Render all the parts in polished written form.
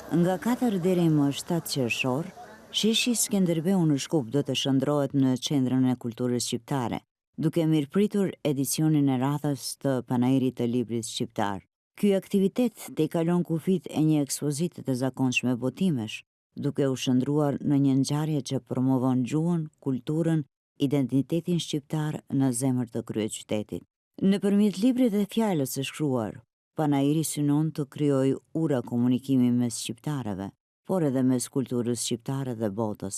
Nga 4 deri më 7 qershor, sheshi Skenderbeu në Shkup do të shndrohet në Qendrën e Kulturës Shqiptare, duke mirëpritur edicionin e radhës të Panairit të Librit Shqiptar. Ky aktivitet te kalon kufit e një ekspozite të zakonshme botimesh, duke u shndruar në një ngjarje që promovon gjuhën, kulturën, identitetin shqiptar në zemër të kryeqytetit. Nëpërmjet librit dhe fjalës së shkruar, Panairi synon të krijojë ura komunikimi mes shqiptarëve, por edhe mes kulturës shqiptare dhe botës.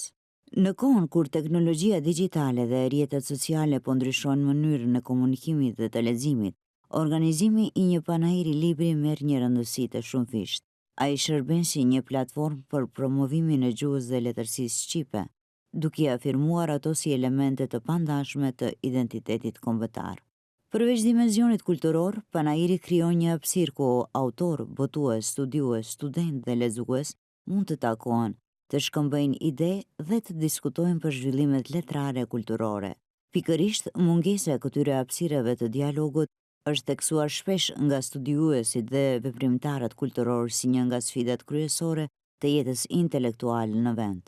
Në kohën kur teknologjia digjitale dhe rrjetet sociale po ndryshojnë mënyrën e komunikimit dhe të leximit, organizimi i një panairi libri merr një rëndësi të shumëfishtë. Ai shërben si një platformë për promovimin e gjuhës dhe letërsisë shqipe, duke afirmuar ato si elemente të pandashme të identitetit kombëtar. Përveç dimenzionit kulturor, Panairi krijon një hapësirë ku autor, botues, studiues, student dhe lexues mund të takohen, të shkëmbejnë ide dhe të diskutojnë për zhvillimet letrare e kulturore. Pikërisht, mungesa e këtyre hapësirave të dialogut është theksuar shpesh nga studiuesit dhe veprimtarët kulturor si një nga sfidat kryesore të jetës intelektuale në vend.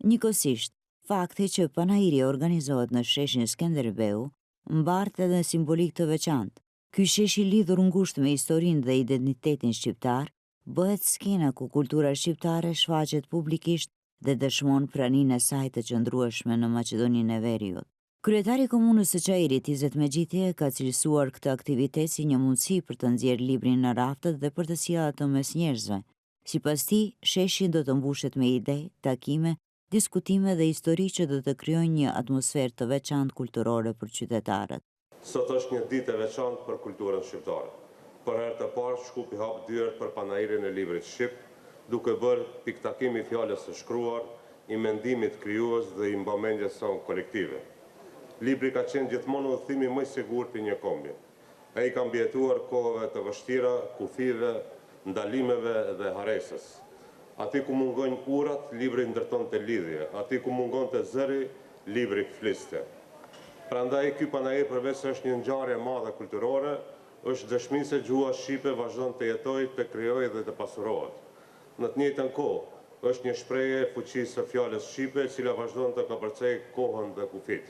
Njëkohësisht, fakti që Panairi organizohet në sheshin Skenderbeu mbart edhe simbolik të veçantë. Ky shesh i lidhur ngushtë me historinë dhe identitetin shqiptar bëhet skena ku kultura shqiptare shfaqet publikisht dhe dëshmon praninë e saj të qëndrueshme në Maqedoninë e Veriut. Kryetari i Komunës së Çajirit, Izet Mexhiti, ka cilësuar këtë aktivitet si një mundësi për të nxjerrë librin në raftet dhe për të sjellë atë mes njerëzve. Sipas tij, sheshi do të mbushet me ide, takime, diskutime dhe histori që do të krijojnë një atmosferë të veçantë kulturore për qytetarët. Sot është një ditë e veçantë për kulturën shqiptare. Për herë të parë, Shkupi hap dyert për Panairin e Librit Shqip, duke bërë piktakim i fjalës së shkruar, i mendimit krijues dhe i mbamendjes sonë kolektive. Libri ka qenë gjithmonë udhëtimi më i sigurt për një kombi. Ai ka mbijetuar kohëve të vështira, kufive, ndalimeve dhe haresës. Ati ku mungon urat, libri ndërton të lidhje. Ati ku mungon të zëri, libri fliste. Prandaj, ky Panair përveç se është një ngjarje e madhe kulturore, është dëshmi se gjuha shqipe vazhdon të jetojë, të krijojë dhe të pasurohet. Në të njëjtën kohë, është një shprehje e fuqisë së fjalës shqipe, e cila vazhdon të kapërcejë kohën dhe kufit.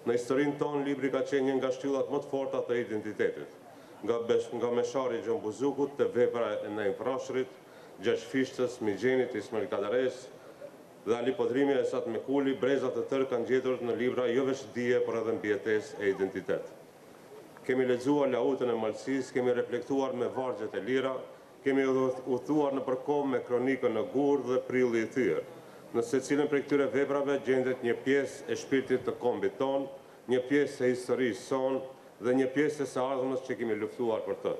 Në historinë tonë, libri ka qenë një nga shtyllat më të forta të identitetit, nga meshari Gjon Buzukut të vepra e Naim Frashërit, Gjergj Fishtës, Migjenit, Ismail Kadares dhe Ali Podrimi e Esat Mekuli, brezat e tërë kanë gjetur në libra jo vetëm dije, por edhe mbijetesë e identitet. Kemi lexuar lautën e malësisë, kemi reflektuar me vargjet e lira, kemi udhëtuar në përkohë me kronikën në gur dhe prilli i thyer. Në secilën prej këtyre veprave gjendet një pjesë e shpirtit të kombit ton, një pjesë e historisë son dhe një pjesë e së ardhmës që kemi luftuar për të.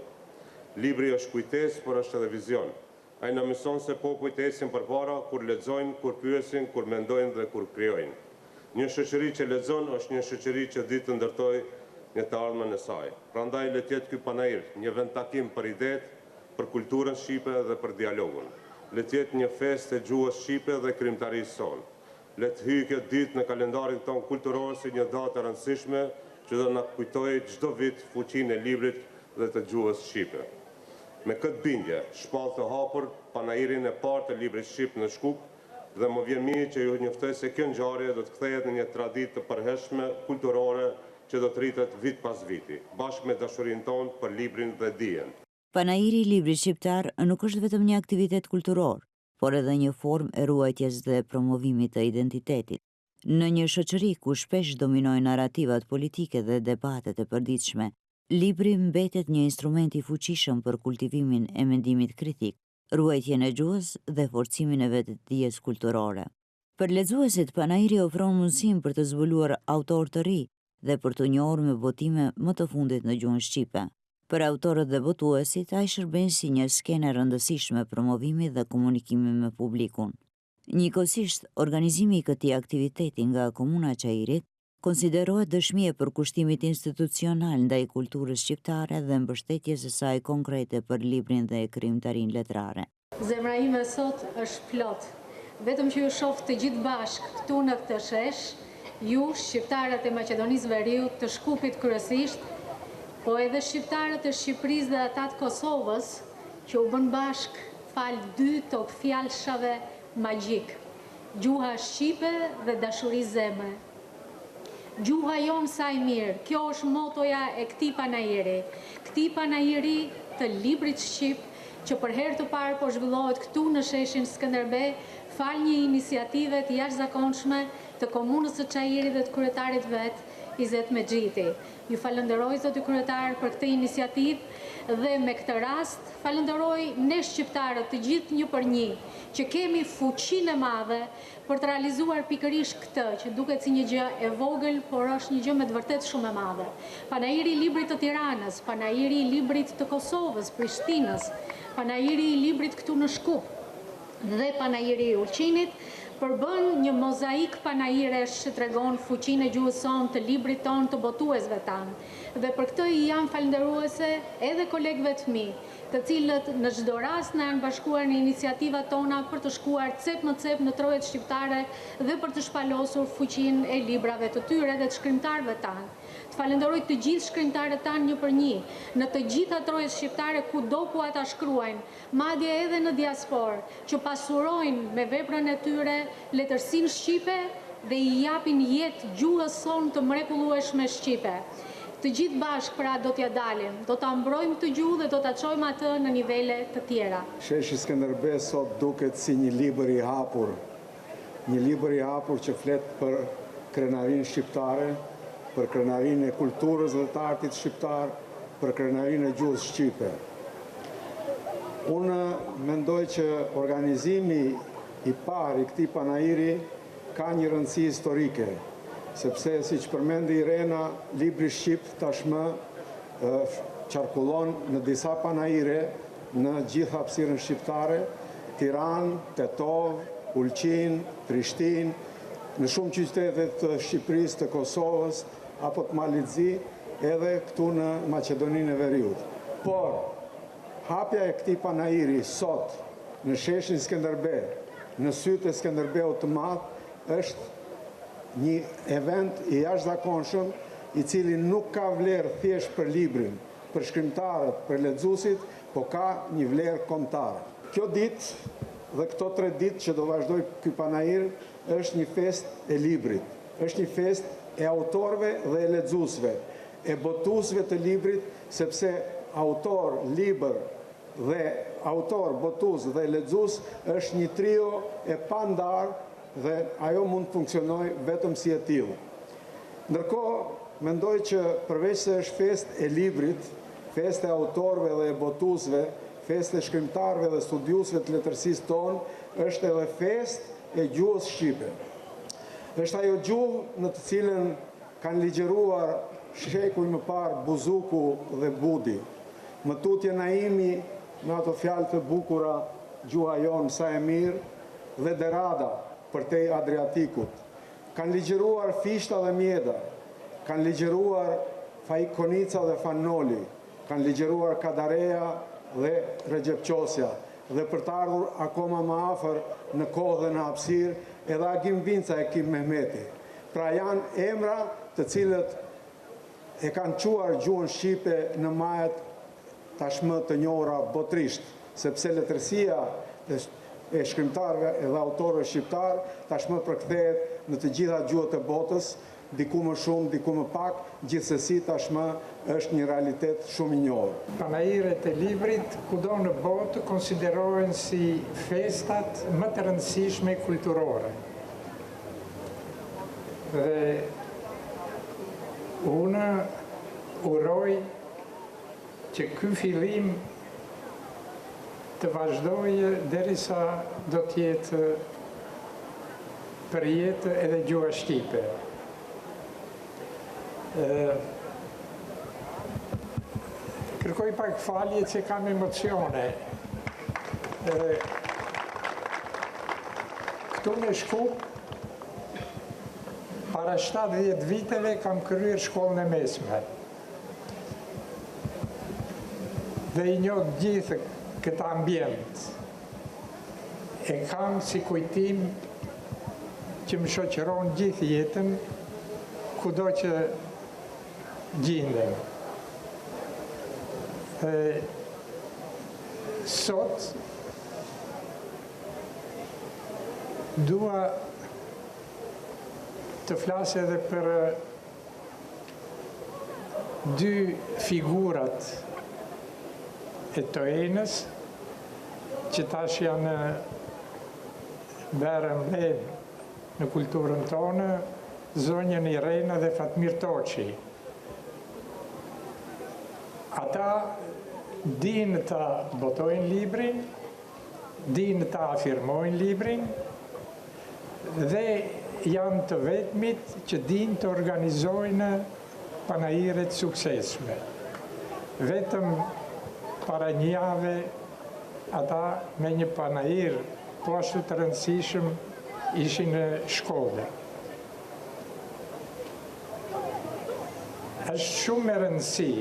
Libri është kujtesë, por është edhe vizion. Ai na mëson se popujt ecin përpara kur lexojnë, kur pyesin, kur mendojnë dhe kur krijojnë. Një shoqëri që lexon është një shoqëri që di të ndërtojë një të ardhmen e saj. Prandaj le të jetë ky Panair një vend takim për idetë, për kulturën shqipe dhe për dialogun. Le të jetë një festë e gjuhës shqipe dhe krijimtarisë son. Le të hyjë kjo ditë në kalendarin ton kulturor si një datë e rëndësishme që do na kujtojë çdo vit fuqinë e librit dhe të gjuhës shqipe. Me këtë bindje, shpall të hapur Panairin e parë të Librit Shqip në Shkup dhe më vjen mirë që ju njoftoj se kjo ngjarje do të kthehet në një traditë të përhershme kulturore që do të rritet vit pas viti, bashkë me dashurinë tonë për librin dhe dijen. Panairi i Librit Shqiptar nuk është vetëm një aktivitet kulturor, por edhe një formë e ruajtjes dhe promovimit të identitetit. Në një shoqëri ku shpesh dominojnë narrativat politike dhe debatet e përditshme, libri mbetet një instrument i fuqishëm për kultivimin e mendimit kritik, ruajtjen e gjuhës dhe forcimin e vetëdijes kulturore. Për lexuesit, Panairi ofron mundësinë për të zbuluar autor të ri dhe për të njohur me botime më të fundit në gjuhën shqipe. Për autorët dhe botuesit, ai shërben si një skenë e rëndësishme promovimi dhe komunikimi me publikun. Njëkohësisht, organizimi i këtij aktiviteti nga Komuna e Çajirit konsiderohet dëshmi e përkushtimit institucional ndaj kulturës shqiptare dhe mbështetjes së saj konkrete për librin dhe krijimtarinë letrare. Zemra ime sot është plot. Vetëm që ju shoh të gjithë bashkë këtu në këtë shesh, ju shqiptarët e Maqedonisë Veriut, të Shkupit kryesisht, po edhe shqiptarët e Shqipërisë dhe ata të Kosovës, që u bën bashkë falë 2 top fjalëshave magjik. Gjuha shqipe dhe dashuri zemre. Gjuha jonë sa e mirë, kjo është motoja e këtij panajiri. Këtij panajiri të librit shqip, që për herë të parë po zhvillohet këtu në sheshin Skënderbej, fal një iniciative të jashtëzakonshme të komunës së Çajirit dhe të kryetarit vet, Izet Mexhiti. Ju falenderoj zoti kryetar për këtë iniciativë dhe me këtë rast falenderoj ne shqiptarët të gjithë një për një, që kemi fuqinë e madhe për të realizuar pikërisht këtë, që duket si një gjë e vogël, por është një gjë me të vërtet shumë e madhe. Panajiri i librit të Tiranës, panajiri i librit të Kosovës, Prishtinës, panajiri i librit këtu në Shkup dhe panajiri i Ulqinit, përbën një mozaik panajiresh që tregon fuqinë e gjuhës sonë, të librit tonë, të botuesve tanë. Dhe për këtë i jam falënderuese edhe kolegëve të mi, të cilët në çdo rast na janë bashkuar në iniciativat tona për të shkuar cep më cep në trojet shqiptare dhe për të shpalosur fuqinë e librave të tyre dhe të shkrimtarëve tanë. Të falenderoj të gjithë shkrimtarët tanë një për një, në të gjitha trojet shqiptare kudo ku ata shkruajnë, madje edhe në diasporë, që pasurojnë me veprën e tyre letërsinë shqipe dhe i japin jetë gjuhës sonë të mrekullueshme shqipe. Të gjithë bashkë pra do t'ja dalim, do t'a mbrojmë të gjuhë dhe do t'a çojmë atë në nivele të tjera. Sheshi Skënderbej sot duket si një libër i hapur. Një libër i hapur që flet për krenarinë shqiptare, për krenarinë e kulturës dhe të artit shqiptar, për krenarinë e gjuhës shqipe. Unë mendoj që organizimi i parë i këtij panajiri ka një rëndësi historike, sepse, si që përmendi Irena, libri shqip tashmë qarkullon në disa panajire në gjithë hapësirën shqiptare, Tiranë, Tetov, Ulqin, Prishtinë, në shumë qytetet të Shqipërisë, të Kosovës, apo të Malizzi, edhe këtu në Maqedoninë e Veriut. Por, hapja e këtij panajiri sot në sheshin Skënderbej, në sytë e Skënderbeut të madh, është një event i jashtëzakonshëm i cili nuk ka vlerë thjesht për librin, për shkrimtarët, për lexuesit, po ka një vlerë kombëtare. Kjo ditë dhe këto 3 ditë që do vazhdoj ky panajir është një fest e librit, është një fest e autorëve dhe e lexuesve, e botuesve të librit, sepse autor, libër dhe autor, botues dhe lexues është një trio e pandarë dhe ajo mund të funksionojë vetëm si e tillë. Ndërkohë, mendoj që përveç se është fest e librit, fest e autorëve dhe e botuesve, fest e shkrimtarëve dhe studiuesve të letërsisë tonë, është edhe fest e gjuhës shqipe. Është ajo gjuhë në të cilën kanë ligjëruar shekuj më parë Buzuku dhe Budi. Më tutje Naimi me ato fjalë të bukura, gjuha jonë sa e mirë, dhe Derada për te Adriatikut. Kanë ligjëruar Fishta dhe Mjeda, kanë ligjëruar Fajkonica dhe Fanoli, kanë ligjëruar Kadareja dhe Recep Qosja, dhe për të ardhur akoma më afër në kohë dhe në hapësirë edhe Agim Vinca e Kim Mehmeti. Pra janë emra të cilët e kanë quar gjuhën shqipe në majet tashmë të njohura botrisht, sepse letërsia e shkrimtarëve edhe autorëve shqiptar tashmë përkthehet në të gjitha gjuhët e botës, diku më shumë, diku më pak, gjithsesi tashmë është një realitet shumë i njohur. Panajiret e librit kudo në botë konsiderohen si festat më të rëndësishme kulturore. Dhe unë uroj që ky fillim të vazhdojë derisa do të jetë përjetë edhe gjuha shqipe. Kërkoj pak falje që kam emocione. Këtu në Shkup, para 70 viteve kam kryer shkollën e mesme. Dhe i njoh gjithë këtë ambient. E kam si kujtim që më shoqëron gjithë jetën, kudo që gjindem. Sot, Dua të flasë edhe për dy figurat e të enës, që tash janë bërë mbledh në kulturën tonë, zonjën Irena dhe Fatmir Toçi. Ata dinë të botojnë librin, dinë të afirmojnë librin dhe janë të vetmit që dinë të organizojnë panajiret suksesshme. Vetëm para një jave ata me një panajir po ashtu të rëndësishëm ishin në shkollë. Është shumë e rëndësi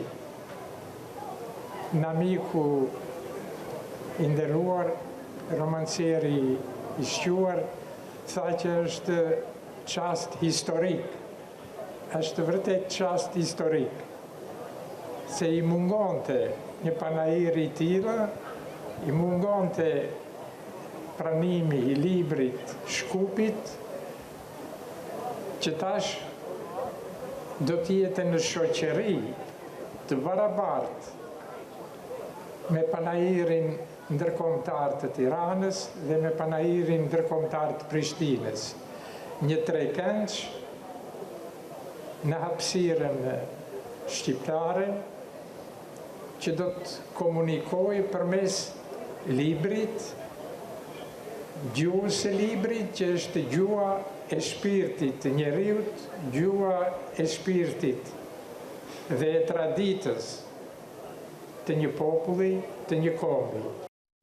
në amiku i nderuar, romancieri i shquar, tha që është çast historik. Është vërtet çast historik. Se i mungonte një panajir i tillë, i mungonte pranimi i librit Shkupit, që tash do t'jete në shoqëri të barabartë me panajirin ndërkombëtar të Tiranës dhe me panajirin ndërkombëtar të Prishtinës. Një trekëndsh në hapësirën shqiptare që do të komunikojë përmes librit, gjuhës së librit që është gjuha e shpirtit të njeriut, gjuha e shpirtit dhe e traditës të një populli, të një kombë.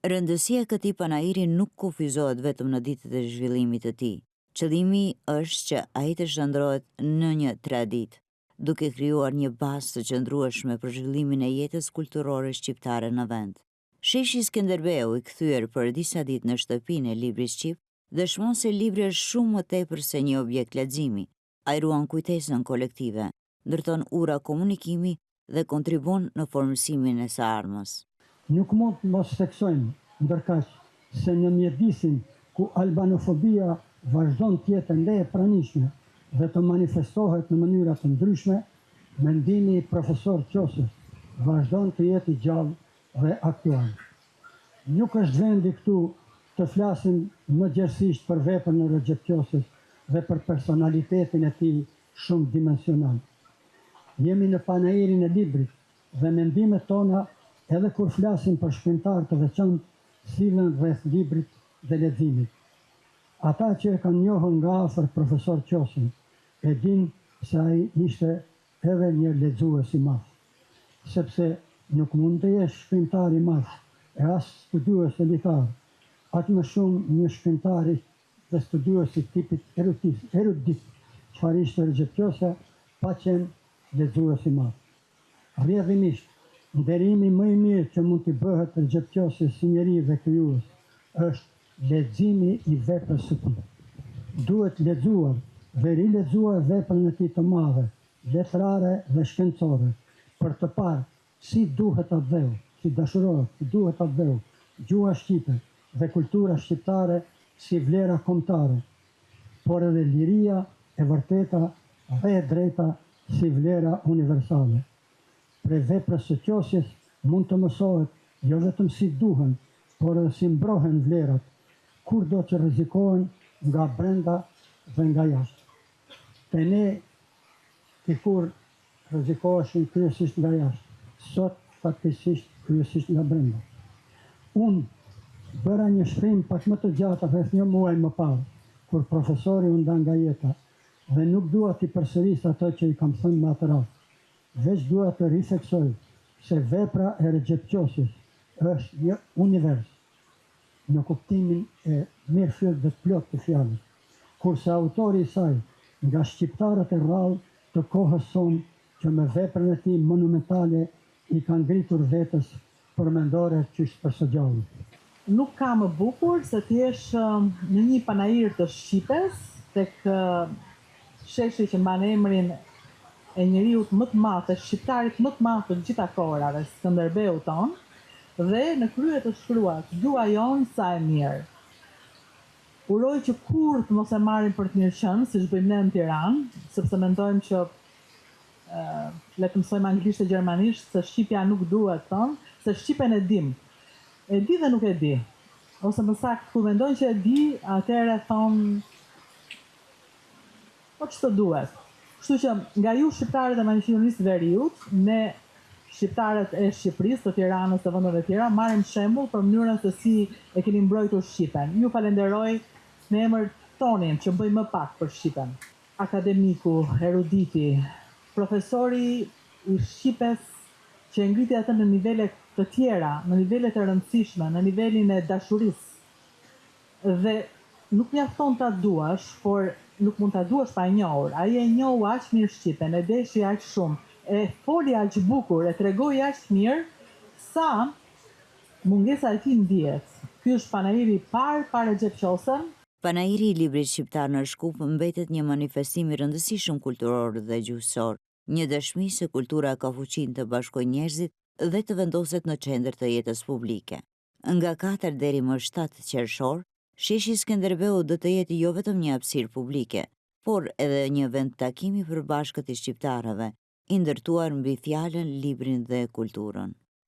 Rëndësia e këtij panajiri nuk kufizohet vetëm në ditët e zhvillimit të tij. Qëllimi është që ai të shndrohet në një traditë, duke krijuar një bazë të qëndrueshme për zhvillimin e jetës kulturore shqiptare në vend. Sheshi Skënderbeu, i kthyer për disa ditë në shtëpinë e librit shqip, dëshmon se libri është shumë më tepër se një objekt leximi. Ai ruan kujtesën kolektive, ndërton ura komunikimi dhe kontribon në formësimin e së ardhmës. Nuk mund të mos theksojmë ndërkaq se në mjedisin ku albanofobia vazhdon të jetë ende e pranishme dhe të manifestohet në mënyra të ndryshme, mendimi i profesor Qosës vazhdon të jetë i gjallë dhe aktual. Nuk është vendi këtu të flasim më gjerësisht për veprën e Recep Qosës dhe për personalitetin e tij shumë dimensional. Jemi në panajirin e librit dhe mendimet tona, edhe kur flasim për shkrimtar të veçantë, sillen rreth librit dhe leximit. Ata që e kanë njohur nga afër profesor Qosën e dinë se ai ishte edhe një lexues i madh, sepse nuk mund të jesh shkrimtar i madh e as studiues elitar, aq më shumë një shkrimtar dhe studiues i tipit erudit, çfarë ishte Recep Qosa, pa qenë lexues i madh. Rrjedhimisht, nderimi më i mirë që mund t'i bëhet Recep Qosës si njeri dhe krijues është leximi i veprës së tij. Duhet lexuar dhe rilexuar veprën e tij të madhe, letrare dhe shkencore, për të parë si duhet ta vëu, si dashurohet, si duhet ta vëu gjuha shqipe dhe kultura shqiptare si vlera kombëtare, por edhe liria e vërteta dhe e drejta si vlera universale. Prej veprës së Qosës mund të mësohet jo vetëm si duhen, por edhe si mbrohen vlerat, kur do që rrezikohen nga brenda dhe nga jashtë. Te ne dikur rrezikoheshin kryesisht nga jashtë, sot fatkeqësisht kryesisht nga brenda. Unë bëra një shkrim pak më të gjatë rreth një muaj më parë, kur profesori u nda nga jeta, dhe nuk dua t'i përsëris ato që i kam thënë më atë rast. Veç dua të ritheksoj se vepra e Recep Qosës është një univers në kuptimin e mirëfillt dhe plot të fjalës, kurse autori i saj nga shqiptarët e rrallë të kohës sonë që me veprën e tij monumentale i kanë ngritur vetës përmendore qysh për së gjallë. Nuk ka më bukur se të jesh në një panajir të Shqipes, tek sheshi që mban emrin e njeriut më të madh, e shqiptarit më të madh të gjitha kohërave, Skënderbeu ton, dhe në krye të shkruar, gjuha jon sa e mirë. Uroj që kur të mos e marrin për të mirë qenë, siç bëjmë ne në Tiranë, sepse mendojmë që le të mësojmë anglisht e gjermanisht, se shqipja nuk duhet thonë, se shqipen e dim. E di dhe nuk e di. Ose më saktë, kur mendojnë që e di, atëherë thonë po ç'të duhet. Kështu që nga ju shqiptarët e Maqedonisë Veriut, ne shqiptarët e Shqipërisë, të Tiranës, të vendeve tjera, marrim shembull për mënyrën se si e keni mbrojtur Shqipen. Ju falenderoj në emër tonin që bëj më pak për Shqipen. Akademiku, eruditi, profesori i Shqipes që e ngriti atë në nivele të tjera, në nivele të rëndësishme, në nivelin e dashurisë. Dhe nuk mjafton ta duash, por nuk mund ta duash pa e njohur. Ai e njohu aq mirë Shqipen, e deshi aq shumë, e foli aq bukur, e tregoi aq mirë, sa mungesa e tij ndihet. Ky është panairi i parë para xhepqosën. Panairi i librit shqiptar në Shkup mbetet një manifestim i rëndësishëm kulturor dhe gjuhësor, një dëshmi se kultura ka fuqinë të bashkojë njerëzit dhe të vendoset në qendër të jetës publike. Nga 4 deri më 7 qershor, sheshi Skënderbeu do të jetë jo vetëm një hapësirë publike, por edhe një vend takimi për bashkët i shqiptarëve, i ndërtuar mbi fjalën, librin dhe kulturën.